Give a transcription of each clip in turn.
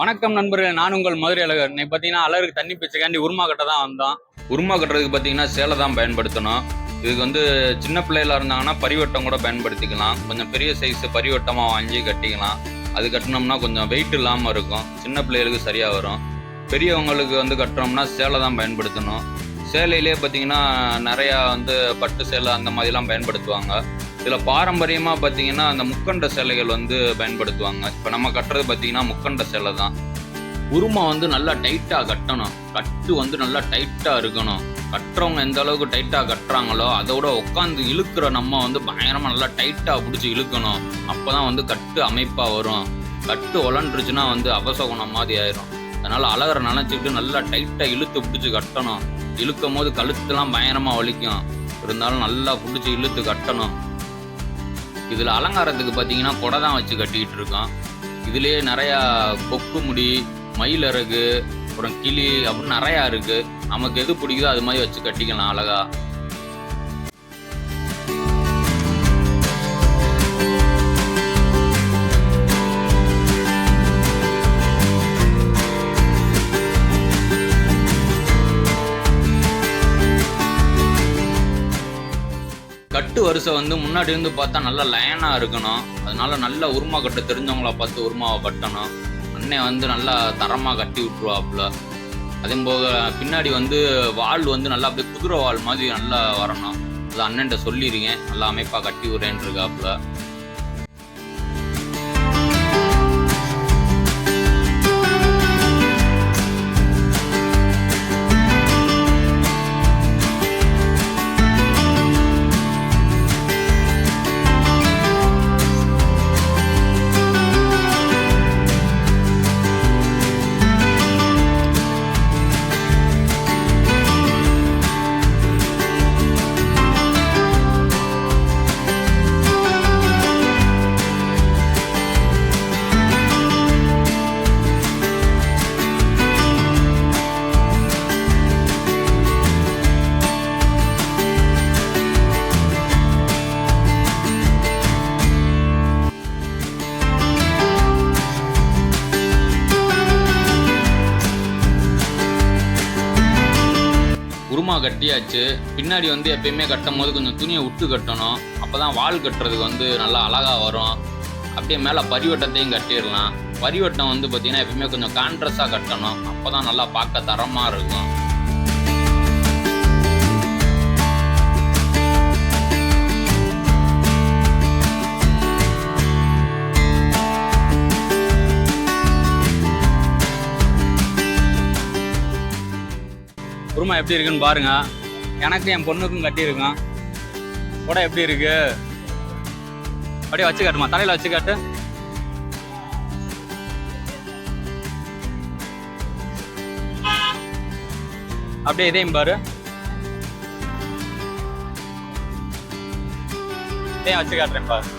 வணக்கம் நண்பர்களே, நான் உங்கள் மதுரை அழகர். இன்னைக்கு பார்த்தீங்கன்னா அழகருக்கு தண்ணி பிச்சைக்காண்டி உருமா கட்ட தான் வந்தோம். உருமா கட்டுறதுக்கு பார்த்தீங்கன்னா சேலை தான் பயன்படுத்தணும். இதுக்கு சின்ன பிள்ளைகளா இருந்தாங்கன்னா பரிவட்டம் கூட பயன்படுத்திக்கலாம். கொஞ்சம் பெரிய சைஸ் பரிவட்டமாக வாங்கி கட்டிக்கலாம். அது கட்டினோம்னா கொஞ்சம் வெயிட் இல்லாமல் இருக்கும். சின்ன பிள்ளைகளுக்கு சரியாக வரும். பெரியவங்களுக்கு கட்டுறோம்னா சேலை தான் பயன்படுத்தணும். சேலையிலே பார்த்தீங்கன்னா நிறையா பட்டு சேலை அந்த மாதிரிலாம் பயன்படுத்துவாங்க. இதில் பாரம்பரியமாக பார்த்தீங்கன்னா அந்த முக்கண்ட சேலைகள் பயன்படுத்துவாங்க. இப்போ நம்ம கட்டுறது பார்த்தீங்கன்னா முக்கண்ட சேலை தான். உருமா நல்லா டைட்டாக கட்டணும். கட்டு நல்லா டைட்டாக இருக்கணும். கட்டுறவங்க எந்த அளவுக்கு டைட்டாக கட்டுறாங்களோ அதோட உட்காந்து இழுக்கிற நம்ம பயங்கரமாக நல்லா டைட்டாக பிடிச்சி இழுக்கணும். அப்போ தான் கட்டு அமைப்பாக வரும். கட்டு உலண்டுருச்சுன்னா அபசகுணம் மாதிரி ஆயிரும். அதனால் அழகரை நினச்சிக்கிட்டு நல்லா டைட்டாக இழுத்து பிடிச்சி கட்டணும். இழுக்கும் போது கழுத்துலாம் பயங்கரமாக வலிக்கும். இருந்தாலும் நல்லா பிடிச்சி இழுத்து கட்டணும். இதில் அலங்காரத்துக்கு பார்த்தீங்கன்னா கொடை தான் வச்சு கட்டிக்கிட்டு இருக்கோம். இதுலேயே நிறையா கொக்கு முடி, மயிலறகு, அப்புறம் கிளி அப்படின்னு நிறையா இருக்குது. நமக்கு எது பிடிக்குதோ அது மாதிரி வச்சு கட்டிக்கலாம் அழகா. கட்டு வரிசை முன்னாடி பார்த்தா நல்லா லைனாக இருக்கணும். அதனால நல்லா உருமா கட்ட தெரிஞ்சவங்கள பார்த்து உருமாவை கட்டணும். அண்ணன் நல்லா தரமாக கட்டி விட்டுருவாப்புல. அதே போக பின்னாடி வால் நல்லா அப்படியே குதிரை வால் மாதிரி நல்லா வரணும். அது அண்ணன்ட்ட சொல்லியிருக்கேன். நல்லா அமைப்பாக கட்டி விடுறேன்னு இருக்காப்புல. உருமா கட்டியாச்சு. பின்னாடி எப்பயுமே கட்டும் போது கொஞ்சம் துணியை விட்டு கட்டணும். அப்போ தான் வால் கட்டுறதுக்கு நல்லா அழகாக வரும். அப்படியே மேலே பரிவட்டத்தையும் கட்டிடலாம். பரிவட்டம் பார்த்தீங்கன்னா எப்பயுமே கொஞ்சம் கான்ட்ராஸ்டாக கட்டணும். அப்போ தான் நல்லா பார்க்க தரமாக இருக்கும். உருமா எப்படி இருக்குன்னு பாருங்க. எனக்கு என் பொண்ணுக்கும் கட்டியிருக்கோம். கூட எப்படி இருக்கு அப்படியே வச்சு காட்டுமா, தலையில வச்சு காட்டு. அப்படியே இதையும் பாரு. இதையும் வச்சு காட்டுறேன் பாரு.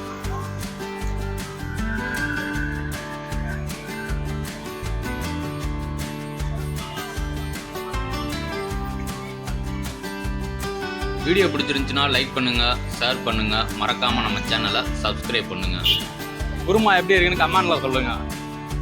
வீடியோ பிடிச்சிருந்துச்சுன்னா லைக் பண்ணுங்க, ஷேர் பண்ணுங்க, மறக்காம நம்ம சேனலை சப்ஸ்கிரைப் பண்ணுங்க. உருமா எப்படி இருக்குன்னு கமெண்ட்ல சொல்லுங்க.